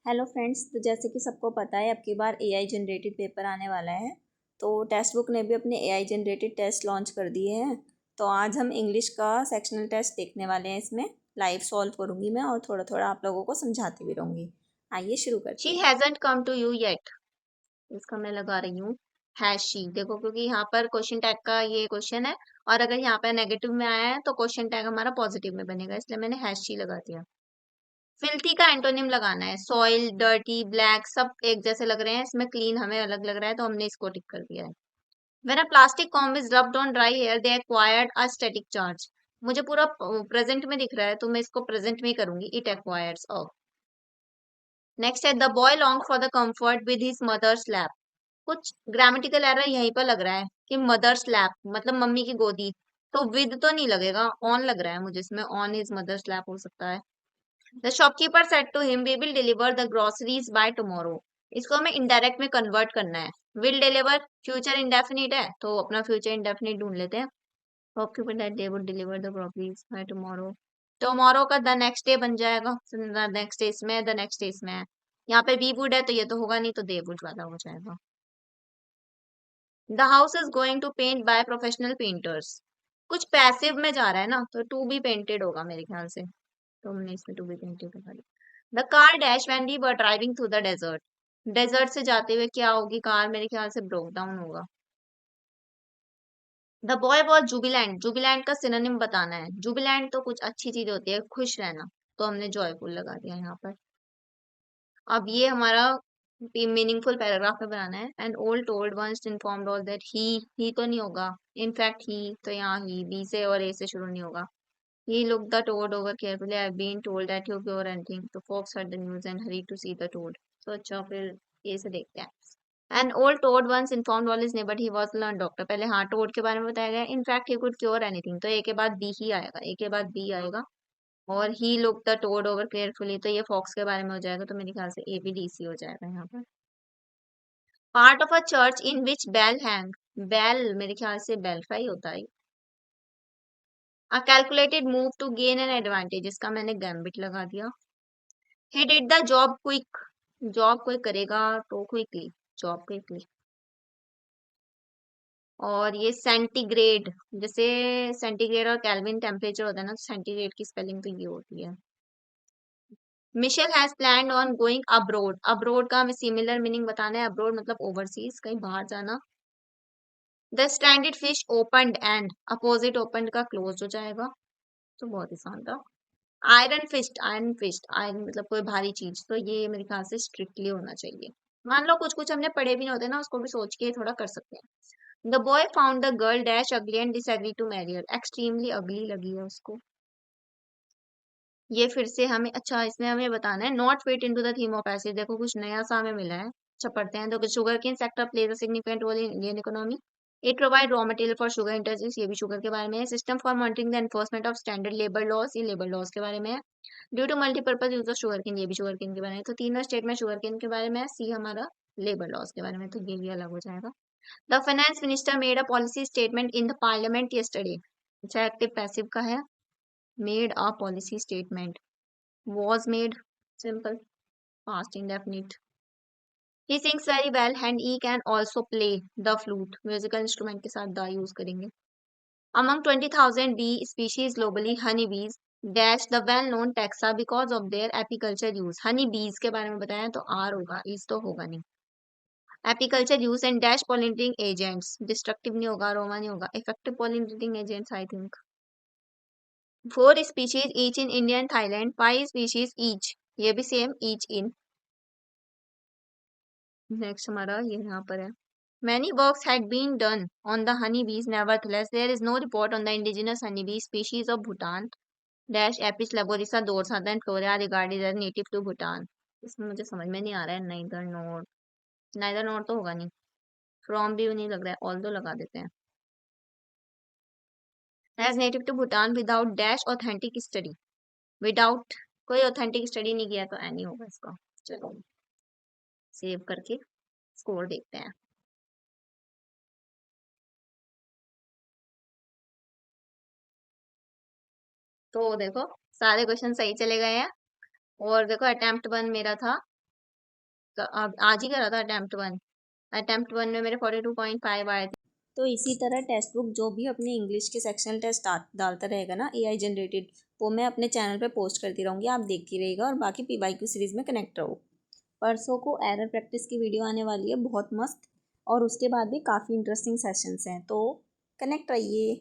Hello friends, तो जैसे कि सबको पता है अब की बार एआई जनरेटेड पेपर आने वाला है। तो टेक्स्ट बुक ने भी अपने एआई जनरेटेड टेस्ट लॉन्च कर दिए हैं। तो आज हम इंग्लिश का सेक्शनल टेस्ट देखने वाले हैं। इसमें लाइव सॉल्व करूंगी मैं और थोड़ा थोड़ा आप लोगों को समझाती भी रहूंगी। आइए शुरू करते शी हैं। Hasn't come to you yet. इसका मैं लगा रही हूँ हैज शी। देखो, क्योंकि यहाँ पर क्वेश्चन टैग का ये क्वेश्चन है, और अगर यहाँ पे नेगेटिव में आया है तो क्वेश्चन टैग हमारा पॉजिटिव में बनेगा, इसलिए मैंने हैज शी लगा दिया। फिल्थी का एंटोनिम लगाना है। सॉइल, डर्टी, ब्लैक सब एक जैसे लग रहे हैं, इसमें क्लीन हमें अलग लग रहा है तो हमने इसको टिक कर दिया है। When a plastic comb is rubbed on dry hair they acquired a static charge. मुझे पूरा प्रेजेंट में दिख रहा है तो मैं इसको प्रेजेंट में ही करूंगी। It acquires. नेक्स्ट है the boy long for the comfort with his mother's lap. कुछ ग्रामेटिकल एरर यहीं पर लग रहा है कि मदर्स लैप मतलब मम्मी की गोदी, तो विद तो नहीं लगेगा, ऑन लग रहा है मुझे, इसमें ऑन इज मदर्स लैप हो सकता है। The shopkeeper said to him we will deliver the groceries by tomorrow. इसको हमें इनडायरेक्ट में कन्वर्ट करना है। विल डिलीवर फ्यूचर इंडेफिनिट है तो अपना फ्यूचर इंडेफिनिट ढूंढ लेते हैं। Shopkeeper that they would deliver the groceries by tomorrow. Tomorrow का द नेक्स्ट डे बन जाएगा। द नेक्स्ट डे इसमें है, द नेक्स्ट डे इसमें है। यहाँ पे वी वुड है तो ये तो होगा नहीं, तो दे वुड वाला हो जाएगा। The house is going to paint by professional painters. कुछ पैसिव में जा रहा है ना, तो टू बी पेंटेड होगा मेरे ख्याल से, तो हमने इसमें टू बी पेंटेड लगा दिया। The car dash when we were driving through the desert. Desert से जाते हुए क्या होगी कार, मेरे ख्याल से ब्रोक डाउन होगा। The boy was jubilant. Jubilant का सिनोनिम बताना है। जुबिलैंट तो कुछ अच्छी चीज होती है, खुश रहना, तो हमने जॉयफुल लगा दिया यहाँ पर। अब ये हमारा मीनिंगफुल पैराग्राफ में बनाना है। And old told once informed all that ही तो नहीं होगा, इनफैक्ट ही तो यहाँ ही बी से और ए से शुरू नहीं होगा। He look the toad over carefully, I have been told that you pure anything, the fox heard the news and hurry to see the toad. तो अच्छा, फिर ए से देखते हैं। An old toad once informed all his neighbour he was learn doctor. पहले हाँ toad के बारे में बताया गया, in fact he could cure anything, तो ए के बाद बी ही आएगा, ए के बाद बी आएगा। और he look the toad over carefully, तो ये फॉक्स के बारे में हो जाएगा, तो मेरे ख्याल से ए बी डी सी हो जाएगा यहाँ पर। Part of a church in which bell hang. Bell मेरे ख्याल से बेल्फ्राई होता है। A calculated move to gain an advantage, इसका मैंने गैम्बिट लगा दिया। He did the job quick. Job कोई करेगा तो क्विकली, जॉब क्विकली। और ये सेंटीग्रेड, जैसे सेंटीग्रेड और केल्विन टेम्परेचर होता है ना, तो सेंटीग्रेड की स्पेलिंग तो ये होती है। Michelle has planned on going abroad. Abroad का हमें सिमिलर मीनिंग बताना है। अब्रोड मतलब ओवरसीज, कहीं बाहर जाना। The standard fish opened end, opposite opened का क्लोज हो जाएगा, तो बहुत आसान था। Iron fist, iron fist, iron मतलब कोई भारी चीज, तो ये मेरे ख्याल से स्ट्रिक्टली होना चाहिए। मान लो कुछ कुछ हमने पढ़े भी नहीं होते ना, उसको भी सोच के थोड़ा कर सकते हैं। The boy found the girl dash ugly and disagree to marry her. Extremely ugly लगी है उसको। ये फिर से हमें, अच्छा इसमें हमें बताना है not fit into the theme of passage. देखो कुछ नया सा हमें मिला है, अच्छा पढ़ते हैं। तो sugar cane sector plays a significant role in Indian economy. It provide raw material for sugar industries, ये भी शुगर के बारे में है। System for monitoring the enforcement of standard labour laws, ये लेबर लॉज के बारे में है। Due to multipurpose use of sugar cane, ये भी शुगर केन के बारे में है। तो तीनों स्टेटमेंट शुगर केन के बारे में है। सी हमारा लेबर लॉज के बारे में, तो ये भी अलग हो जाएगा। The finance minister made a policy statement in the parliament yesterday. अच्छा एक्टिव पैसिव का है। Made a policy statement, was made, simple, past indefinite. He sings very well and he can also play the flute, musical instrument के साथ the use करेंगे। Among 20,000 bee species globally, honeybees dash the well-known taxa because of their apiculture use. honey bees के बारे में बताया तो are होगा, इस तो होगा नहीं। apiculture use and dash pollinating agents, destructive नहीं होगा, रोमा नहीं होगा, effective pollinating agents I think। 4 species each in India and Thailand, 5 species each, ये भी सेम each in। नेक्स्ट हमारा ये यहाँ पर है। Many works had been done on the honeybees, nevertheless, there is no report on the indigenous honeybee species of Bhutan. Dash Apis laboriosa dorsata and florea regarded as native to Bhutan. इसमें मुझे समझ में नहीं आ रहा है। neither nor, neither nor तो होगा नहीं, from भी नहीं लग रहा है, although लगा देते हैं। As native to Bhutan without dash authentic study, without कोई authentic study नहीं किया तो any होगा इसका। चलो सेव करके स्कोर देखते हैं। तो देखो सारे क्वेश्चन सही चले गए हैं। और देखो अटेम्प्ट 1 मेरा था अब आज ही करा था अटेम्प्ट 1 में मेरे 42.5 आए थे। तो इसी तरह टेक्स्ट बुक जो भी अपने इंग्लिश के सेक्शनल टेस्ट डालता रहेगा ना एआई जनरेटेड, वो मैं अपने चैनल पे पोस्ट करती रहूँगी, आप देखती रहिएगा और बाकी पीवाईक्यू सीरीज़ में कनेक्ट रहो। परसों को एरर प्रैक्टिस की वीडियो आने वाली है बहुत मस्त, और उसके बाद भी काफ़ी इंटरेस्टिंग सेशंस हैं, तो कनेक्ट रहिए।